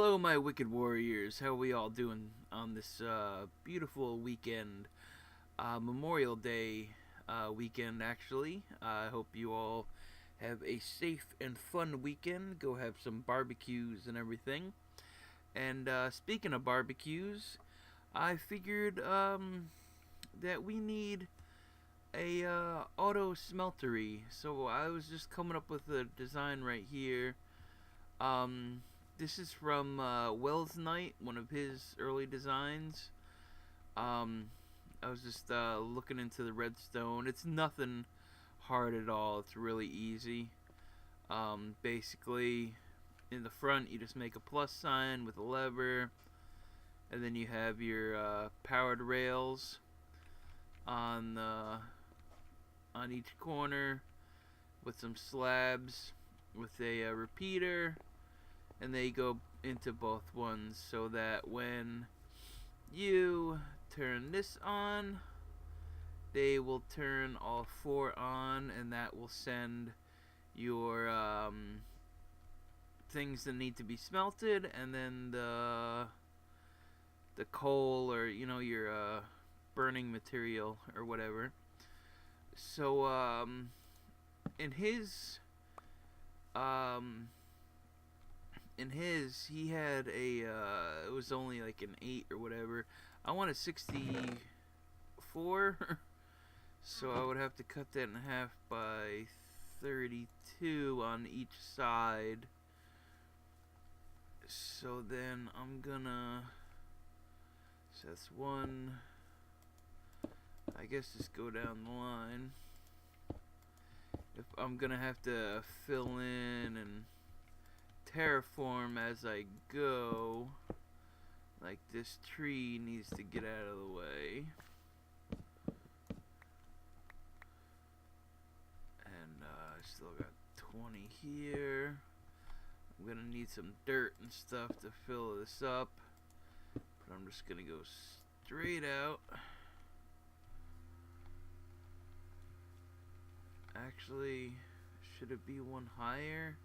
Hello, my wicked warriors. How are we all doing on this beautiful weekend? Memorial Day weekend, actually. I hope you all have a safe and fun weekend. Go have some barbecues and everything. And speaking of barbecues, I figured that we need a auto smeltery. So I was just coming up with a design right here. Um, this is from Wells Knight, one of his early designs. Um, I was just looking into the redstone. It's nothing hard at all. It's really easy. Basically, in the front, you just make a plus sign with a lever, and then you have your powered rails on each corner with some slabs with a repeater, and they go into both ones so that when you turn this on, they will turn all four on, and that will send your things that need to be smelted, and then the coal, or your burning material or whatever. So in his um he had a it was only like an 8 or whatever. I want a 64. So I would have to cut that in half by 32 on each side. So then I'm gonna, so that's one, I guess just go down the line. If I'm gonna have to fill in and terraform as I go, like this tree needs to get out of the way, and I still got 20 here. I'm gonna need some dirt and stuff to fill this up, but I'm just gonna go straight out. Actually, should it be one higher?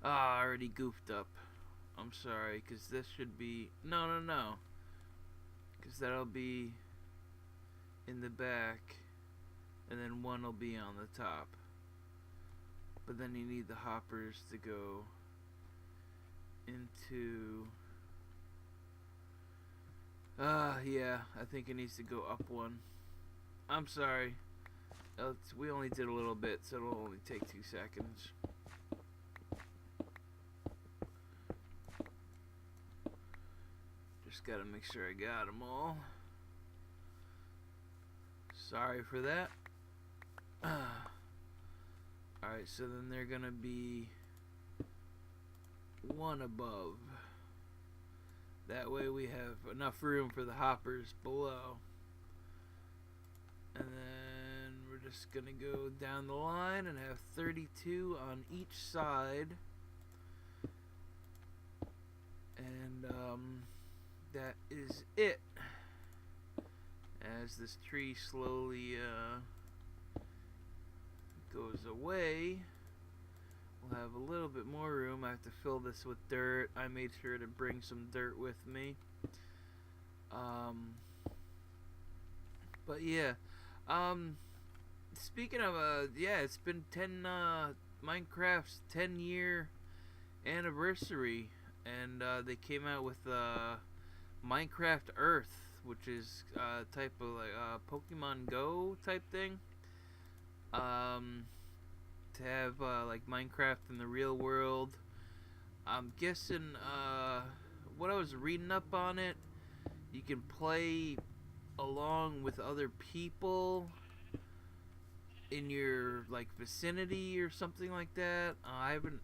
I already goofed up. I'm sorry, because this should be... No. Because that'll be in the back, and then one will be on the top. But then you need the hoppers to go into... yeah, I think it needs to go up one. I'm sorry. We only did a little bit, so it'll only take 2 seconds. Just gotta make sure I got them all. Sorry for that. Alright, so then they're gonna be one above. That way we have enough room for the hoppers below. And then we're just gonna go down the line and have 32 on each side. And that is it. As this tree slowly goes away, we'll have a little bit more room. I have to fill this with dirt. I made sure to bring some dirt with me. But yeah, speaking of yeah, it's been Minecraft's 10-year anniversary, and they came out with Minecraft Earth, which is a type of like Pokemon Go type thing. To have like Minecraft in the real world. I'm guessing what I was reading up on it, you can play along with other people in your like vicinity or something like that. I haven't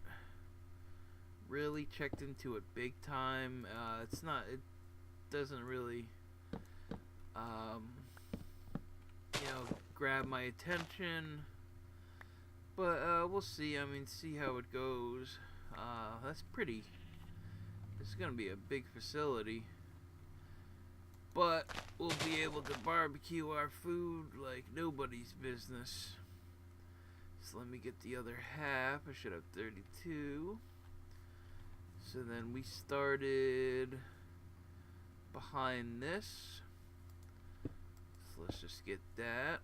really checked into it big time. It doesn't really grab my attention, but we'll see. I mean, see how it goes. That's pretty. It's gonna be a big facility, but we'll be able to barbecue our food like nobody's business. So let me get the other half. I should have 32. So then we started behind this. So let's just get that.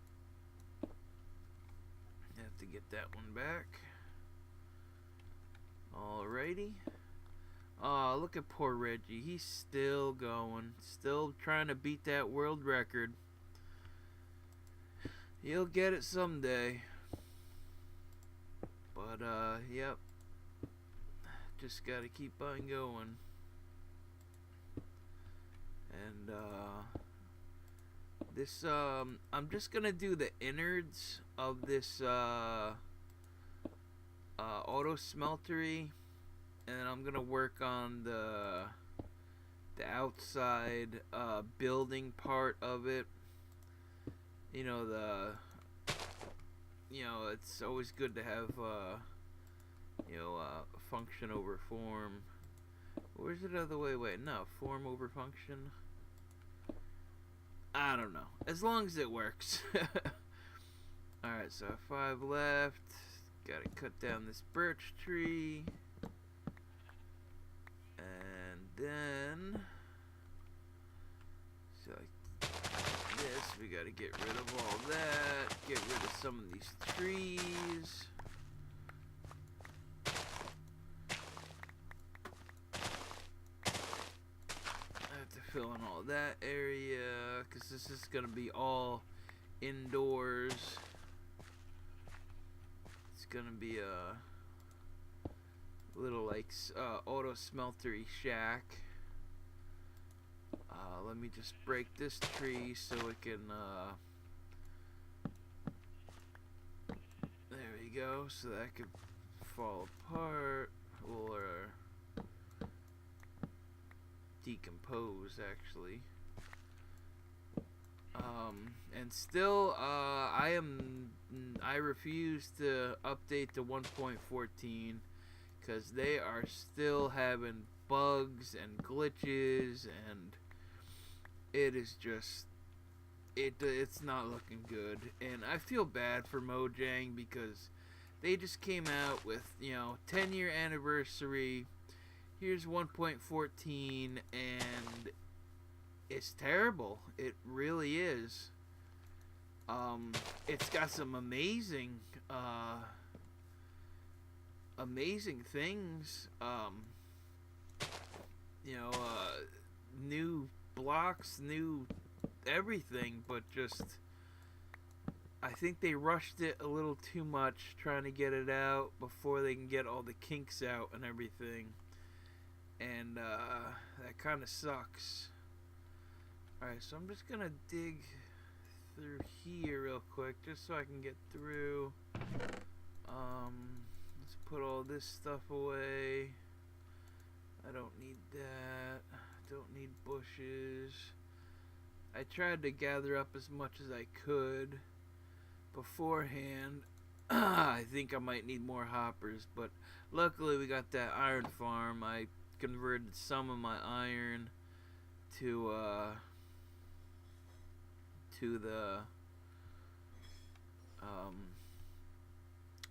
Have to get that one back. Alrighty. Aw, look at poor Reggie. He's still going. Still trying to beat that world record. He'll get it someday. But, yep. Just gotta keep on going. And, this, I'm just gonna do the innards of this, auto smeltery. And then I'm gonna work on the outside building part of it. You know, it's always good to have function over form. Or is it the other way? Wait, no, form over function. I don't know. As long as it works. Alright, so 5 left. Gotta cut down this birch tree. And then, so like this, we gotta get rid of all that, get rid of some of these trees. I have to fill in all that area, because this is gonna be all indoors. It's gonna be a little like auto smeltery shack. Let me just break this tree so it can there we go, so that could fall apart or decompose actually. And still I refuse to update to 1.14 because they are still having bugs and glitches, and it is just it's not looking good. And I feel bad for Mojang because they just came out with 10-year anniversary. Here's 1.14 and it's terrible. It really is. It's got some amazing things, new blocks, new everything, but just I think they rushed it a little too much trying to get it out before they can get all the kinks out and everything, and that kind of sucks. Alright, so I'm just gonna dig through here real quick just so I can get through. Let's put all this stuff away. I don't need that. Don't need bushes. I tried to gather up as much as I could beforehand. I think I might need more hoppers, but luckily we got that iron farm. I converted some of my iron to the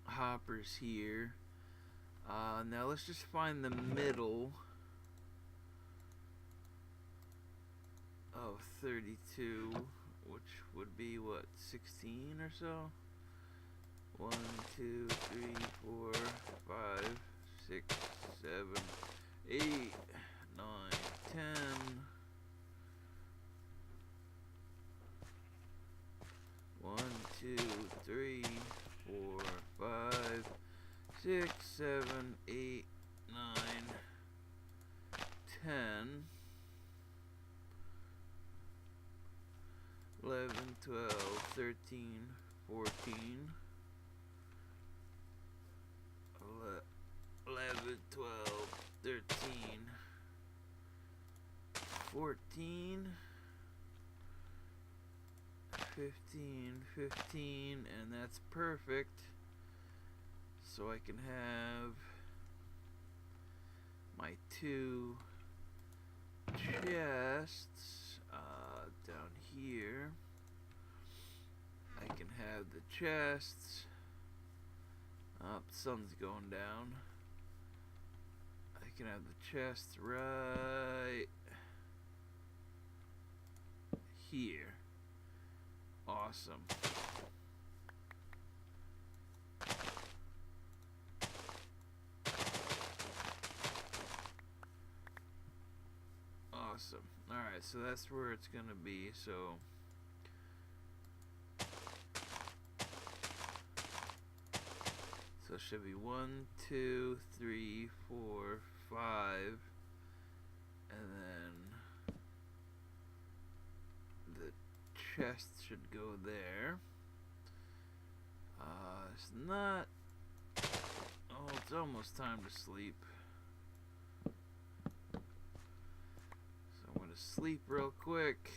hoppers here. Now let's just find the middle of 32, which would be what, 16 or so? 1, 2, 3, 4, 5, 6, 7, 8, 9, 10. 1, 2, 3, 4, 5, 6, 7, 8, 9, 10, 11, 12, 13, 14, 11, 12, 13, 14, 15, and that's perfect. So I can have my 2 chests down here. I can have the chests. The sun's going down. I can have the chest right here. Awesome. Awesome. Alright, so that's where it's gonna be, so it should be 1, 2, 3, 4, 5, and then the chest should go there. It's not. Oh, it's almost time to sleep. So I'm gonna sleep real quick,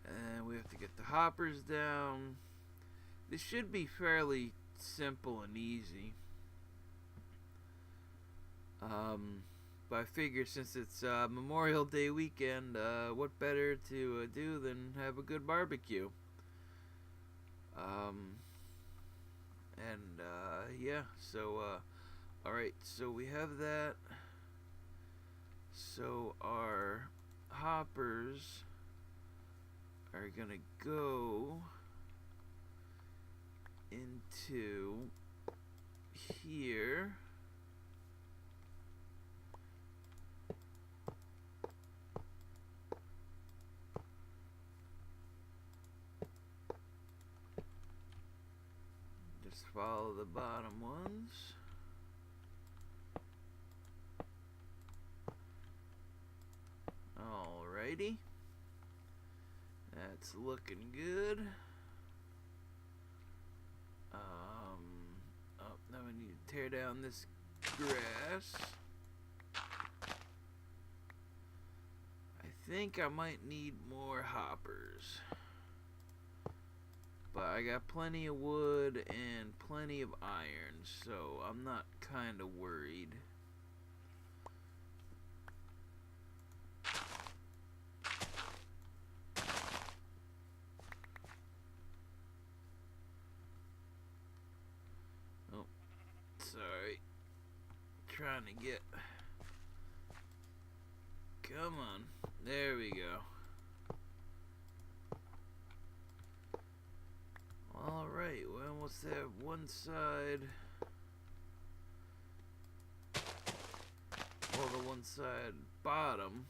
and we have to get the hoppers down. This should be fairly simple and easy. But I figure since it's Memorial Day weekend, what better to do than have a good barbecue? Yeah, so, alright, so we have that. So our hoppers are gonna go into here. Just follow the bottom ones. Alrighty. That's looking good. Oh, now we need to tear down this grass. I think I might need more hoppers. But I got plenty of wood and plenty of iron, so I'm not kind of worried. Oh, sorry. Trying to get... Come on. There we go. Alright, we almost have one side. Well, the one side bottom.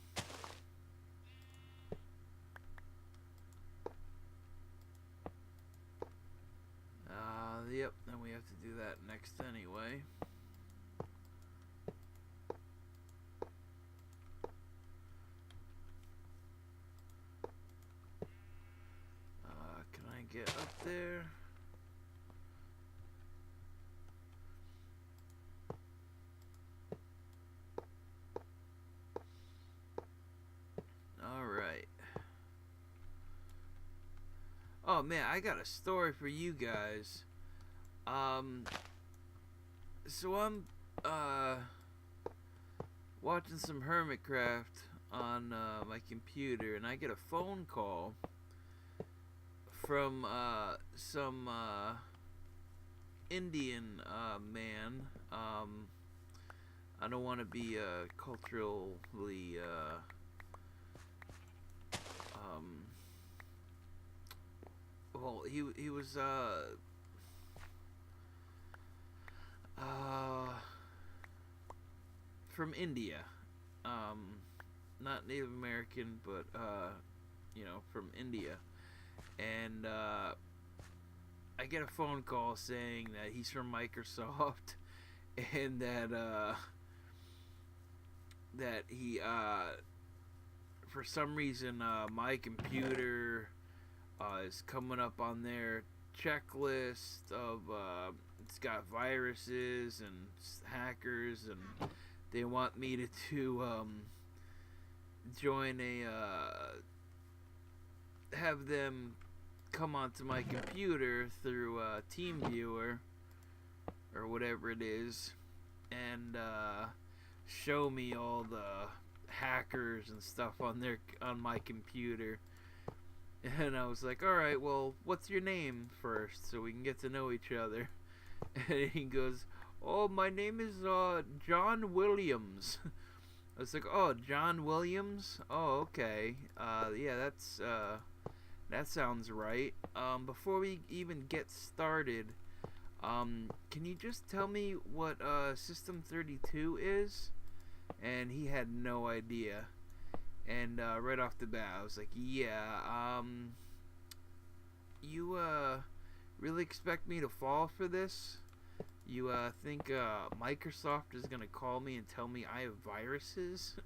Yep, then we have to do that next anyway. Can I get up there? Alright. Oh man, I got a story for you guys. So I'm watching some Hermitcraft on my computer, and I get a phone call from some Indian man. I don't want to be culturally well, he was from India, not Native American, but you know, from India, and I get a phone call saying that he's from Microsoft, and that he for some reason my computer is coming up on their checklist of it's got viruses and hackers, and they want me to join have them come onto my computer through TeamViewer or whatever it is, and show me all the hackers and stuff on my computer. And I was like, alright, well, what's your name first so we can get to know each other? And he goes, Oh, my name is John Williams. I was like, oh, John Williams. Oh, okay. Yeah, that sounds right. Before we even get started, can you just tell me what System 32 is? And he had no idea. And right off the bat, I was like, yeah, you really expect me to fall for this? You think Microsoft is gonna call me and tell me I have viruses?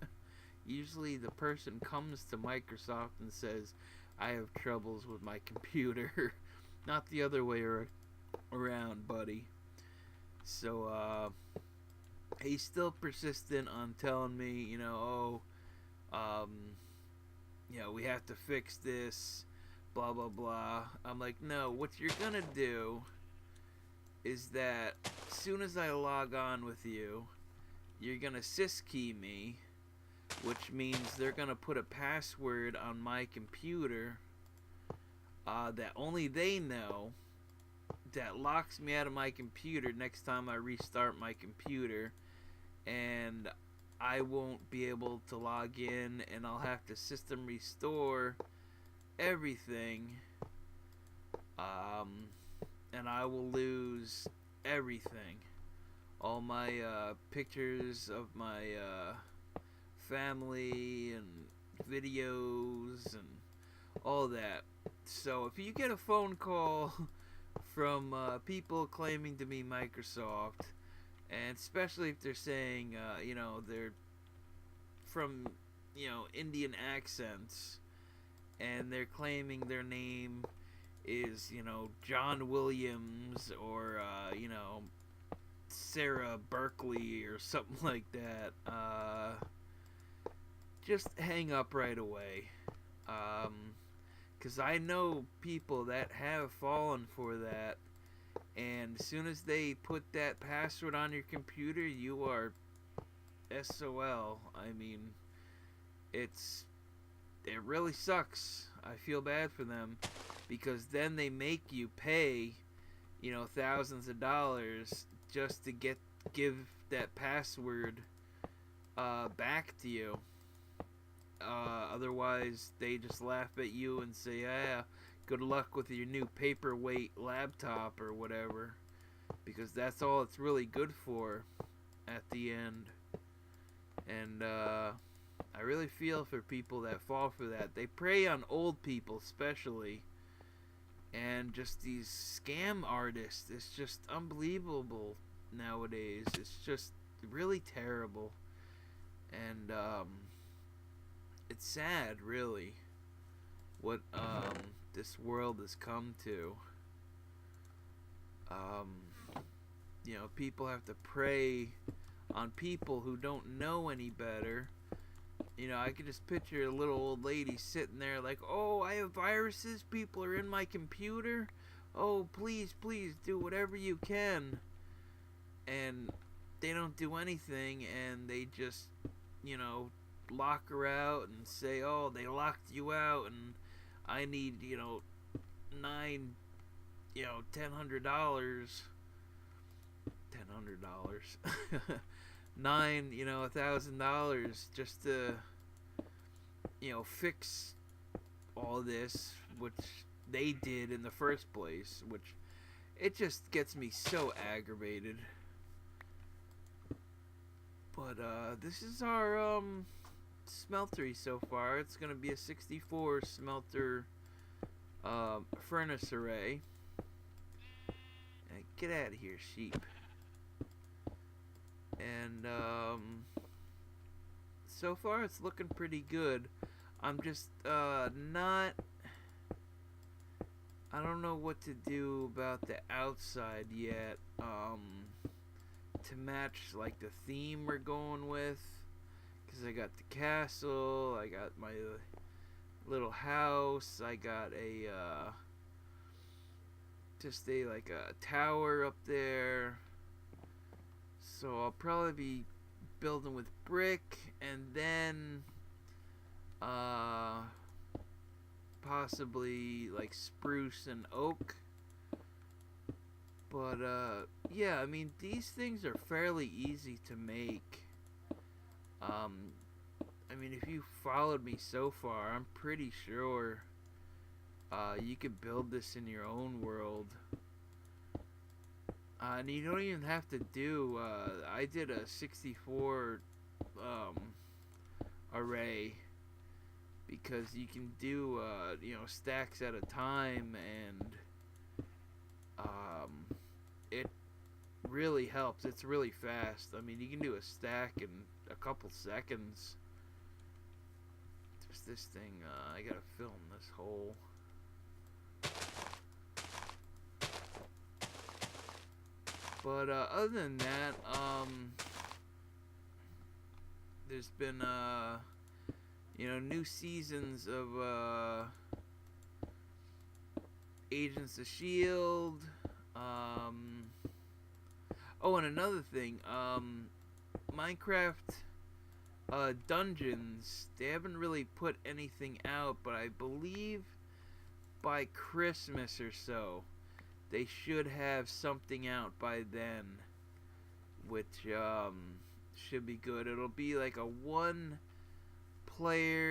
Usually the person comes to Microsoft and says, I have troubles with my computer. Not the other way around, buddy. So, he's still persistent on telling me, we have to fix this, blah, blah, blah. I'm like, no, what you're gonna do is that as soon as I log on with you, you're gonna syskey me, which means they're gonna put a password on my computer that only they know, that locks me out of my computer next time I restart my computer, and I won't be able to log in, and I'll have to system restore everything, and I will lose everything. All my pictures of my family and videos and all that. So if you get a phone call from people claiming to be Microsoft, and especially if they're saying, they're from, Indian accents, and they're claiming their name is, John Williams or, Sarah Berkeley or something like that, just hang up right away. Because I know people that have fallen for that, and as soon as they put that password on your computer, you are SOL. I mean, it really sucks. I feel bad for them, because then they make you pay, thousands of dollars just to give that password back to you. Otherwise, they just laugh at you and say, "Yeah, good luck with your new paperweight laptop or whatever," because that's all it's really good for at the end. And I really feel for people that fall for that. They prey on old people, especially, and just these scam artists. It's just unbelievable nowadays. It's just really terrible, and it's sad, really, what this world has come to. People have to prey on people who don't know any better. I could just picture a little old lady sitting there like, oh, I have viruses, people are in my computer, oh, please, please do whatever you can. And they don't do anything, and they just, lock her out and say, oh, they locked you out, and I need, $9, $1,000, $1,000 just to, fix all this, which they did in the first place, which it just gets me so aggravated. But this is our smeltery so far. It's gonna be a 64 smelter furnace array. Get out of here, sheep. And so far it's looking pretty good. I'm just not, I don't know what to do about the outside yet, to match like the theme we're going with, because I got the castle, I got my little house, I got a just a tower up there. So I'll probably be building with brick, and then possibly like spruce and oak. But yeah, I mean, these things are fairly easy to make. Um, I mean, if you followed me so far, I'm pretty sure you could build this in your own world. And you don't even have to do, I did a 64 array because you can do, stacks at a time, and it really helps. It's really fast. I mean, you can do a stack in a couple seconds. There's this thing, I gotta film this hole. But other than that, there's been new seasons of Agents of Shield. Oh, and another thing, Minecraft Dungeons. They haven't really put anything out, but I believe by Christmas or so, they should have something out by then, which should be good. It'll be like a 1-player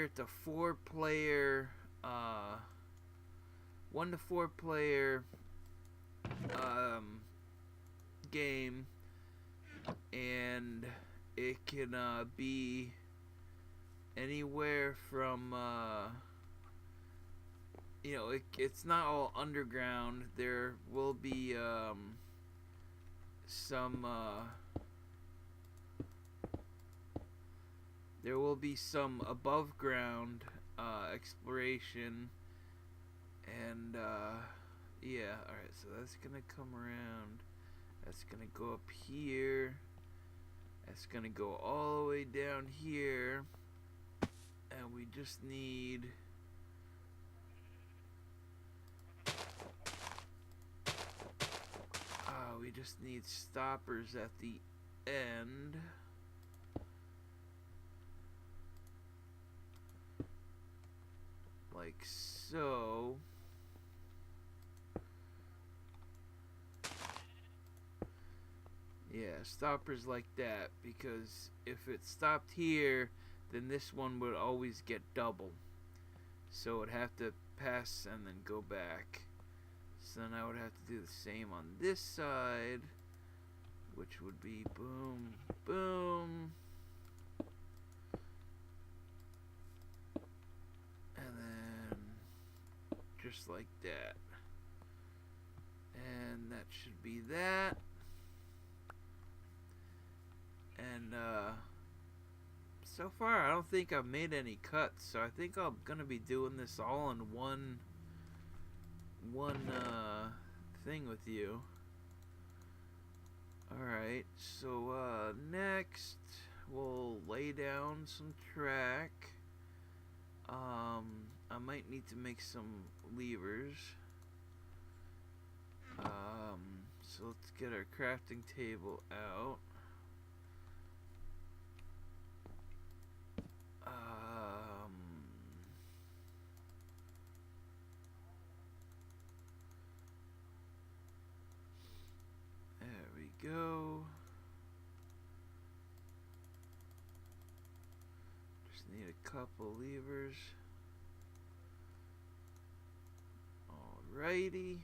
to 4-player, 1 to 4-player game, and it can be anywhere from it's not all underground. There will be some above ground exploration, and yeah. Alright, so that's gonna come around, that's gonna go up here, that's gonna go all the way down here, and we just need stoppers at the end. Like so. Yeah, stoppers like that, because if it stopped here, then this one would always get double. So it'd have to pass and then go back. So then I would have to do the same on this side, which would be boom, boom. And then just like that. And that should be that. And so far I don't think I've made any cuts, so I think I'm gonna be doing this all in one thing with you. Alright, so next we'll lay down some track. I might need to make some levers. So let's get our crafting table out. There we go. Just need a couple levers. Alrighty.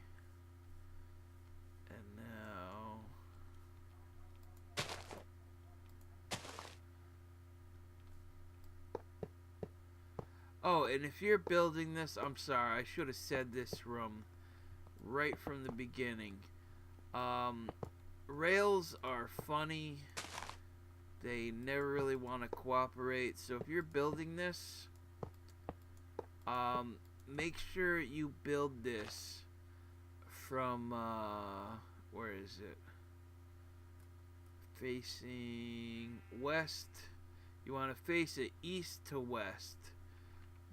And now oh, and if you're building this, I'm sorry, I should have said this right from the beginning. Rails are funny. They never really want to cooperate. So if you're building this, make sure you build this from where is it? Facing west. You want to face it east to west,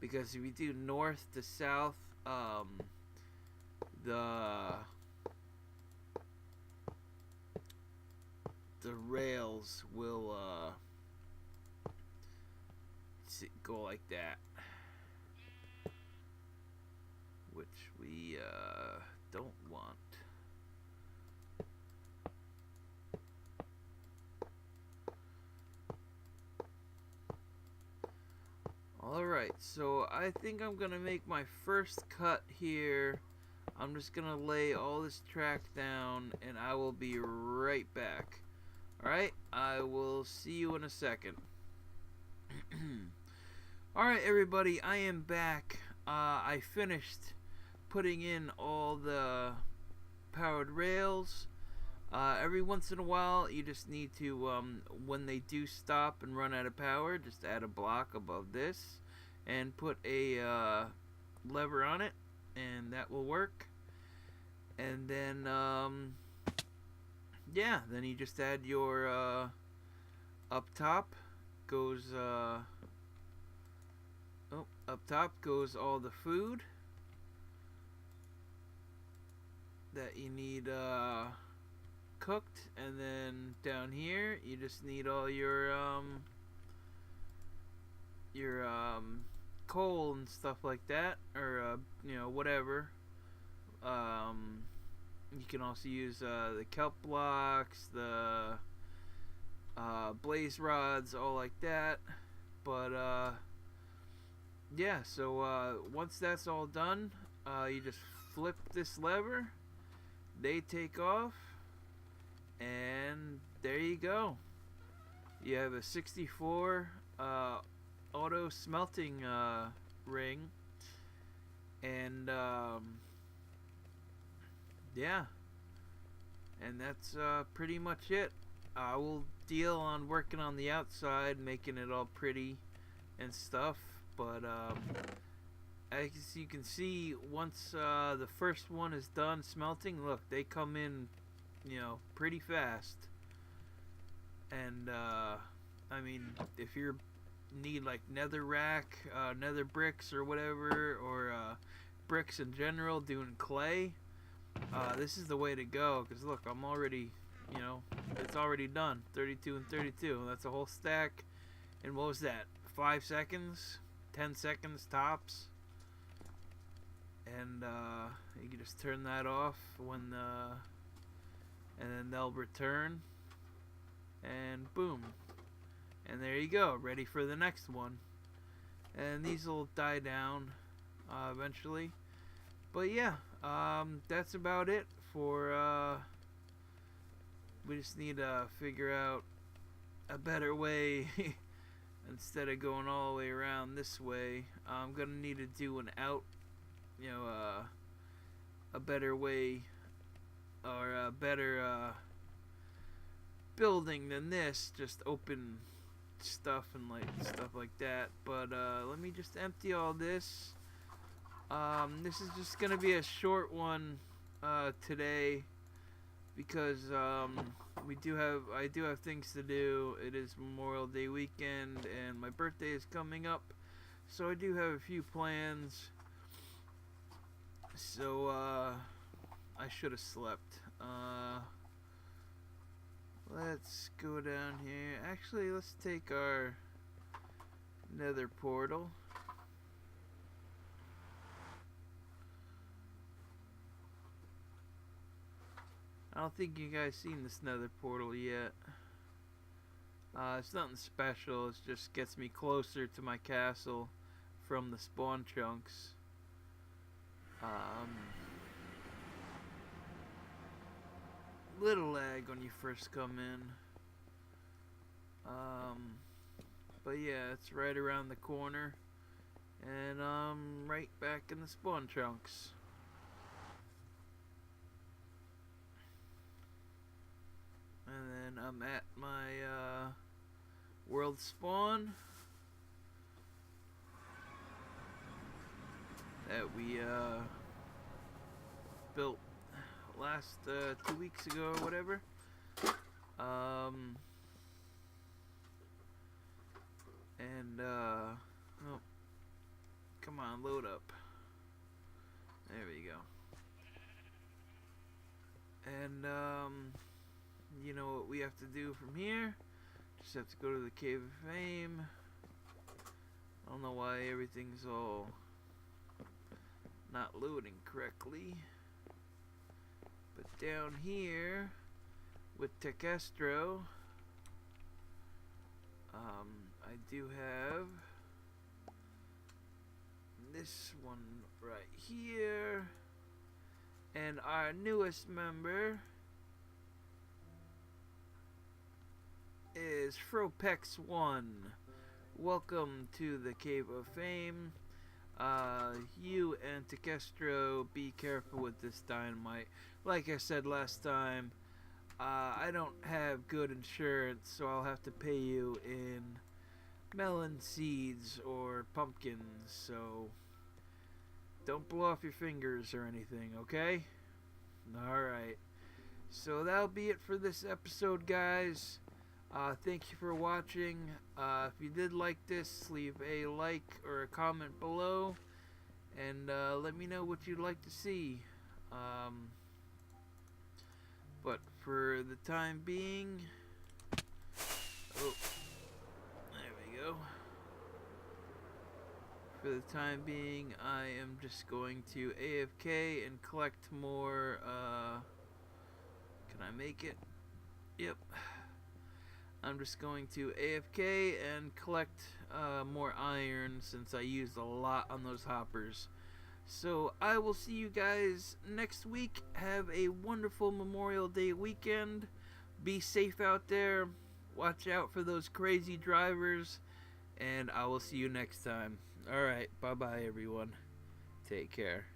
because if you do north to south, the rails will go like that, which we don't want. Alright, so I think I'm gonna make my first cut here. I'm just gonna lay all this track down and I will be right back. Alright, I will see you in a second. Alright everybody, I am back. I finished putting in all the powered rails. Every once in a while you just need to, when they do stop and run out of power, just add a block above this and put a lever on it, and that will work. And then yeah, then you just add your up top goes up top goes all the food that you need cooked, and then down here you just need all your coal and stuff like that, or you know, whatever. You can also use the kelp blocks, the blaze rods, all like that. But yeah, so once that's all done, you just flip this lever, they take off, and there you go. You have a 64 auto smelting ring, and yeah, and that's pretty much it. I will deal on working on the outside, making it all pretty and stuff, but as you can see, once the first one is done smelting, look, they come in, you know, pretty fast. And I mean, if you need like nether rack, nether bricks or whatever, or bricks in general, doing clay, this is the way to go. Because look, I'm already, you know, it's already done. 32 and 32. That's a whole stack. And what was that? 5 seconds? 10 seconds tops? And you can just turn that off when and then they'll return, and boom, and there you go, ready for the next one. And these will die down eventually, but yeah, that's about it for we just need to figure out a better way. Instead of going all the way around this way, I'm gonna need to do an out, you know, a better way, or a better building than this, just open stuff and like stuff like that. But let me just empty all this. This is just gonna be a short one today, because I do have things to do. It is Memorial Day weekend and my birthday is coming up, so I do have a few plans. So I should have slept. Let's go down here. Actually, let's take our nether portal. I don't think you guys seen this nether portal yet. It's nothing special. It just gets me closer to my castle from the spawn chunks. Little lag when you first come in. But yeah, it's right around the corner, and I'm right back in the spawn chunks. And then I'm at my world spawn that we built last 2 weeks ago or whatever. And oh, come on, load up. There we go. And you know what we have to do from here? Just have to go to the Cave of Fame. I don't know why everything's all not loading correctly. But down here with Tequestro, I do have this one right here. And our newest member is Fropex1. Welcome to the Cave of Fame. You and Takestro, be careful with this dynamite. Like I said last time, I don't have good insurance, so I'll have to pay you in melon seeds or pumpkins, so don't blow off your fingers or anything, okay? Alright. So that'll be it for this episode, guys. Thank you for watching. If you did like this, leave a like or a comment below. And let me know what you'd like to see. But for the time being... Oh, there we go. For the time being, I am just going to AFK and collect more, can I make it? Yep. I'm just going to AFK and collect more iron since I used a lot on those hoppers. So I will see you guys next week. Have a wonderful Memorial Day weekend. Be safe out there. Watch out for those crazy drivers. And I will see you next time. Alright, bye-bye everyone. Take care.